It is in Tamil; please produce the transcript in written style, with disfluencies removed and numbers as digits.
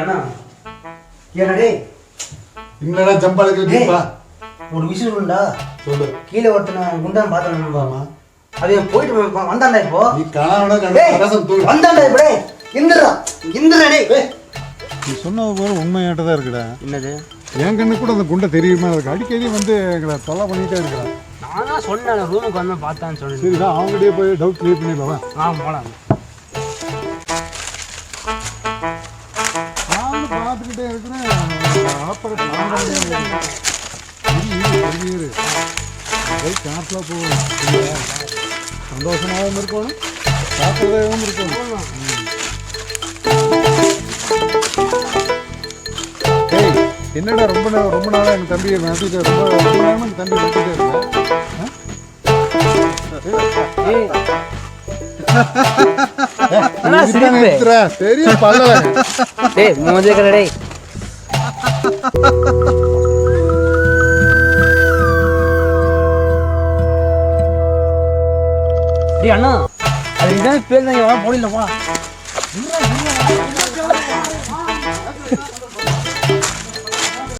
அண்ணா ஏனடே என்னடா ஜம்பாலுக்கு தீபா ஒரு விஷயம் உண்டா சொல்லு. கீழே ஒருத்தனை குண்டான் பார்த்தேன். அவன் போயிட்டு வந்தாண்டா இப்போ. நீ காணோட கரசம் தூள் வந்தாண்டா இப்ப. இந்திரா இந்திரா டேய். நீ சொன்னது போல உண்மையாட்ட தான் இருக்குடா. என்னது? என் கண்ணு கூட அந்த குண்டை தெரியுமா இருக்கு. அடிக்கடி வந்து எங்களை தொல்லை பண்ணிட்டே இருக்கிறான். நானா சொன்னேன் ரூமுக்கு வந்து பார்த்தான்னு சொன்னேன். சரிடா அவங்ககிட்டயே போய் டவுட் கிளியர் பண்ணிடலாம். போலாம். நானும் பார்த்துக்கிட்டே இருக்கிறேன். ஆப்பரேட் காட்டில் போகணும். சந்தோஷமாகவும் இருக்கணும், சாப்பிட்றதாகவும் இருக்கணும். ஏய் என்னடா ரொம்ப நாளாக எங்கள் தம்பியை நடத்திட்டு ரொம்ப நேரமாக எங்கள் தம்பி நடத்திட்டே இருக்கேன். தெரியும் பல்ல அண்ணா அது இதான் பேர் போடலப்பா.